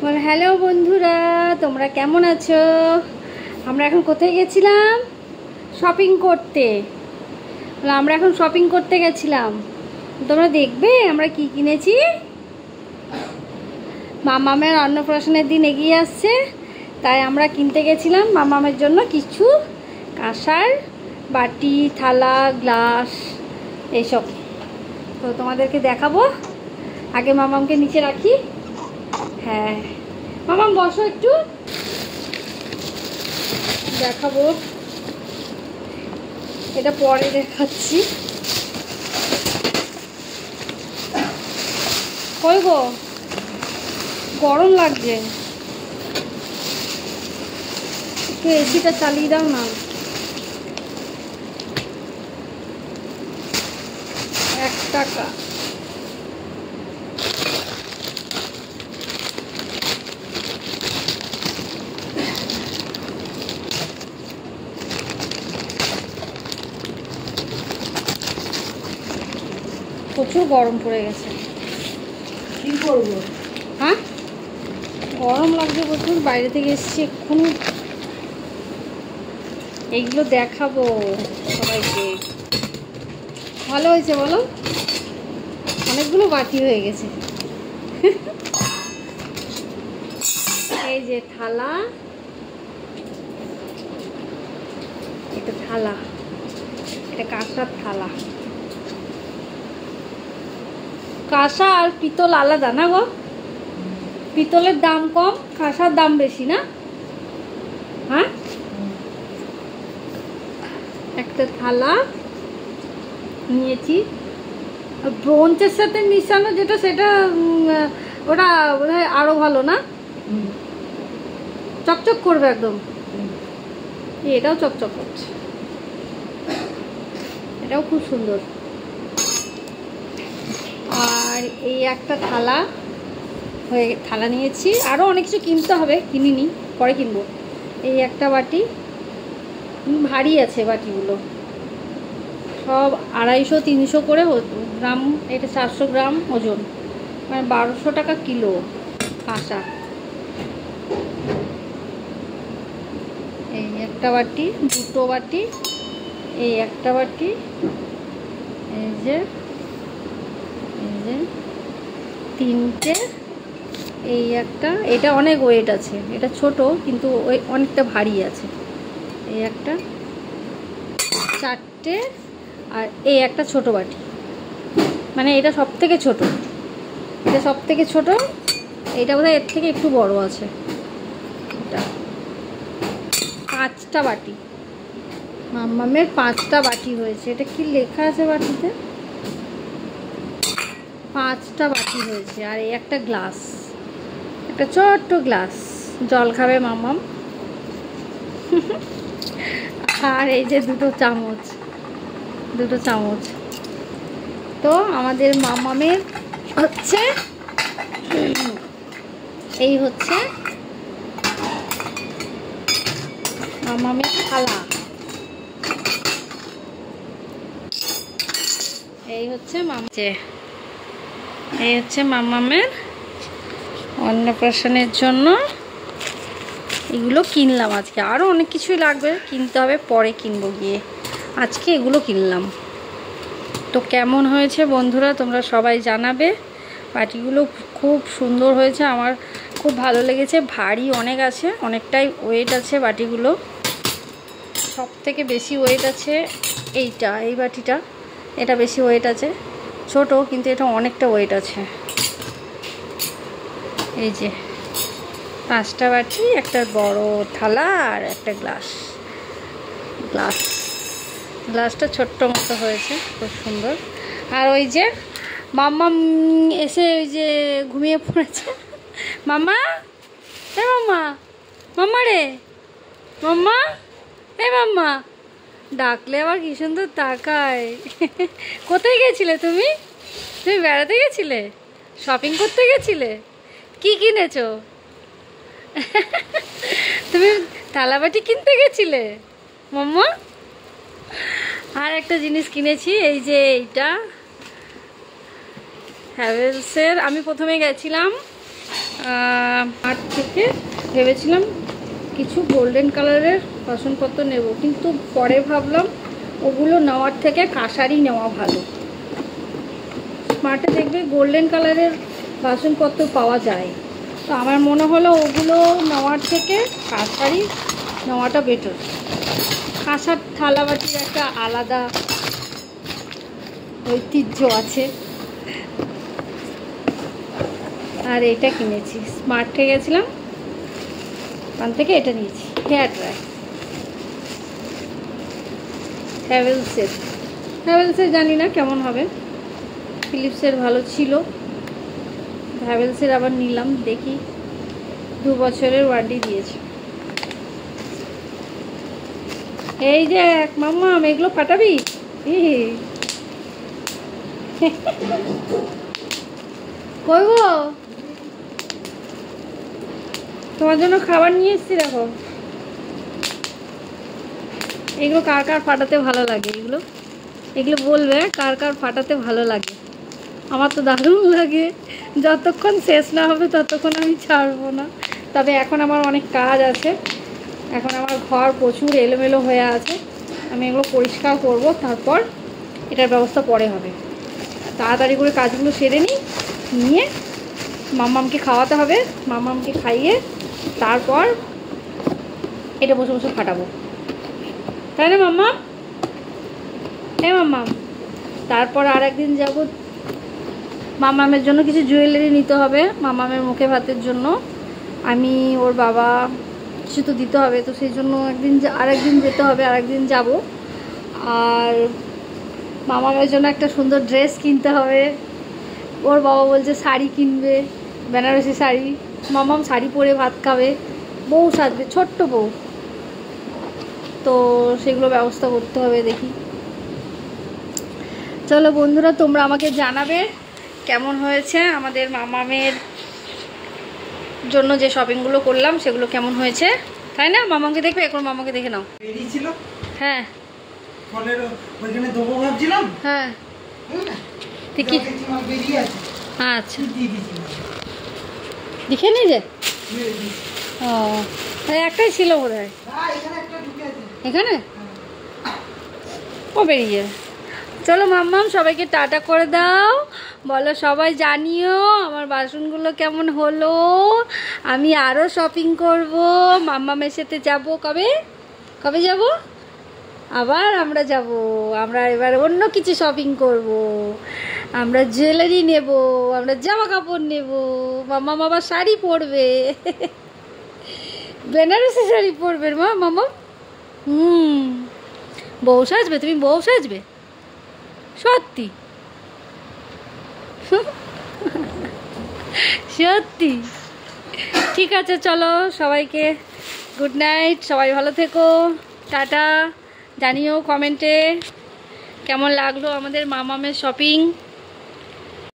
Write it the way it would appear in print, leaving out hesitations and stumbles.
বল hello বন্ধুরা, তোমরা কেমন আছো? আমরা এখন কোথায় গেছিলাম? শপিং করতে। আমরা এখন শপিং করতে গেছিলাম। তোমরা দেখবে আমরা কি কিনেছি। মামামের অন্নপ্রাশনের দিন এগিয়ে আসছে, তাই আমরা কিনতে গেছিলাম মামামের জন্য কিছু কাঁসার বাটি, থালা, গ্লাস এইসব। তো তোমাদেরকে দেখাবো। আগে মামামকে নিচে রাখি। হ্যাঁ মামাম বসো, একটু দেখাবো। এটা পরে দেখাচ্ছি। কই গো, গরম লাগছে, একটু এসিটা চালিয়ে দাও না। 1 টাকা। প্রচুর গরম পড়ে গেছে, কি করবো? হ্যাঁ গরম লাগছে প্রচুর, বাইরে থেকে এসেছি এক্ষুনি। এইগুলো দেখাবো সবাইকে। ভালো হয়েছে বলো? অনেকগুলো বাটি হয়ে গেছে। এই যে থালা, এটা থালা, এটা কাঁসার থালা। কাঁসা আর পিতল আলাদা না গো? পিতলের দাম কম, কাঁসার দাম বেশি না? হ্যাঁ, একটা থালা নিয়েছি। ব্রোঞ্জের সাথে মিশানো যেটা, সেটা ওটা বোধহয় আরো ভালো না? চকচক করবে একদম। এটাও চকচক করছে, এটাও খুব সুন্দর। আর এই একটা থালা থালা নিয়েছি। আরও অনেক কিছু কিনতে হবে, কিনিনি, পরে কিনবো। এই একটা বাটি, ভারী আছে বাটিগুলো, সব 250-300 করে গ্রাম। এটা 400 গ্রাম ওজন, মানে 1200 টাকা কিলো কাঁসা। এই একটা বাটি, দুটো বাটি, এই একটা বাটি, এই যে তিনটে, এই একটা। এটা অনেক ওয়েট আছে, এটা ছোট কিন্তু ওই অনেকটা ভারী আছে। এই একটা, 4টে। আর এই একটা ছোট বাটি, মানে এটা সব থেকে ছোট, এটা সব থেকে ছোট। এটা বোধহয় এর থেকে একটু বড় আছে। এটা 5টা বাটি, মাম্মামের 5টা বাটি হয়েছে। এটা কি লেখা আছে বাটিতে? 5টা বাটি হয়েছে। আর এই একটা গ্লাস, একটা ছোট্ট গ্লাস, জল খাবে মাম্মাম। আর এই যে দুটো চামচ। তো আমাদের মাম্মামের হচ্ছে, এই হচ্ছে মাম্মামের থালা, এই হচ্ছে মাম্মামের অন্নপ্রাশনের জন্য। এগুলো কিনলাম আজকে। আরও অনেক কিছুই লাগবে, কিনতে হবে, পরে কিনবো গিয়ে। আজকে এগুলো কিনলাম। তো কেমন হয়েছে বন্ধুরা তোমরা সবাই জানাবে। বাটিগুলো খুব সুন্দর হয়েছে, আমার খুব ভালো লেগেছে। ভারী অনেক আছে, অনেকটাই ওয়েট আছে বাটিগুলো। সব থেকে বেশি ওয়েট আছে এইটা, এই বাটিটা, এটা বেশি ওয়েট আছে। ছোট কিন্তু এটা অনেকটা ওয়েট আছে। এই যে 5টা বাটি, একটা বড় থালা আর একটা গ্লাসটা ছোট্ট মতো হয়েছে, খুব সুন্দর। আর ওই যে মাম্মাম এসে ওই যে ঘুমিয়ে পড়েছে। মাম্মা, এ মাম্মা রে, মাম্মা, এ মাম্মা ডাকলে আবার কি সুন্দর তাকায়। কোথায় গেছিলে তুমি? বেড়াতে গেছিলে? শপিং করতে গেছিলে? কি কিনেছো? তুমি থালাবাটি কিনতে গেছিলে মাম্মা? আর একটা জিনিস কিনেছি, এই যে এইটা হ্যাভেলসের। আমি প্রথমে গেছিলাম মাঠ থেকে ভেবেছিলাম কিছু গোল্ডেন কালারের বাসনপত্র নেব, কিন্তু পরে ভাবলাম ওগুলো নেওয়ার থেকে কাঁসারই নেওয়া ভালো। মাঠে দেখবে গোল্ডেন কালারের বাসনপত্র পাওয়া যায়, তো আমার মনে হলো ওগুলো নেওয়ার থেকে কাঁসারই নেওয়াটা বেটার। কাঁসার থালাবাটির একটা আলাদা ঐতিহ্য আছে। আর এটা কিনেছি, স্মার্টে গেছিলাম, ওখান থেকে এটা নিয়েছি, হেয়ার ড্রায়ার হ্যাভেলসের জানি না কেমন হবে, ফিলিপসের ভালো ছিল, হ্যাভেলসের আবার নিলাম, দেখি 2 বছরের ওয়ারেন্টি দিয়েছে। এই যে মাম্মা এগুলো ফাটাবি, কইব তোমার জন্য খাবার নিয়ে এসেছি। দেখো এগুলো কার কার ফাটাতে ভালো লাগে, এগুলো বলবে কার কার ফাটাতে ভালো লাগে। আমার তো দারুণ লাগে, যতক্ষণ শেষ না হবে ততক্ষণ আমি ছাড়বো না। তবে এখন আমার অনেক কাজ আছে, এখন আমার ঘর প্রচুর এলোমেলো হয়ে আছে, আমি এগুলো পরিষ্কার করব, তারপর এটার ব্যবস্থা পরে হবে। তাড়াতাড়ি করে কাজগুলো সেরে নিয়ে মাম্মামকে খাওয়াতে হবে, মাম্মামকে খাইয়ে তারপর এটা বসে বসে ফাটাবো, তাই না মাম্মাম? হ্যাঁ মাম্মাম। তারপর আর একদিন যাব, মাম্মামের জন্য কিছু জুয়েলারি নিতে হবে, মাম্মামের মুখে ভাতের জন্য। আমি ওর বাবা কিছু তো দিতে হবে, তো সেই জন্য আরেকদিন যেতে হবে, আরেকদিন যাব। আর মাম্মামের জন্য একটা সুন্দর ড্রেস কিনতে হবে। ওর বাবা বলছে শাড়ি কিনবে, বেনারসি শাড়ি, মাম্মাম শাড়ি পরে ভাত খাবে, বউ সাজবে, ছোট্ট বউ, তো সেগুলো ব্যবস্থা করতে হবে। দেখি, চলো বন্ধুরা, তোমরা আমাকে জানাবে কেমন হয়েছে আমাদের মামামের জন্য যে শপিংগুলো করলাম সেগুলো কেমন হয়েছে, তাই না? মামাকে দেখবে, এখন মামাকে দেখে নাও। হ্যাঁ হ্যাঁ ঠিকই, আচ্ছা দেখে নি যে, ও একটাই ছিল বোধ হয় এখানে, ও বেরিয়ে। চলো মাম্মাম, সবাইকে টাটা করে দাও, বলো সবাই জানিও আমার বাসনগুলো কেমন হলো। আমি আরও শপিং করব, মাম্মামের সাথে যাব। কবে যাব? আবার আমরা যাব, আমরা এবার অন্য কিছু শপিং করব, আমরা জুয়েলারি নেব, আমরা জামা কাপড় নেব, মাম্মাম আবার শাড়ি পরবে, বেনারসি শাড়ি পরবে মাম্মাম। বউ সাজবে, তুমি বউ সাজবে সত্যি? সত্যি? ঠিক আছে, চলো সবাইকে গুড নাইট, সবাই ভালো থেকো, টাটা। জানিও কমেন্টে কেমন লাগলো আমাদের মামামের শপিং।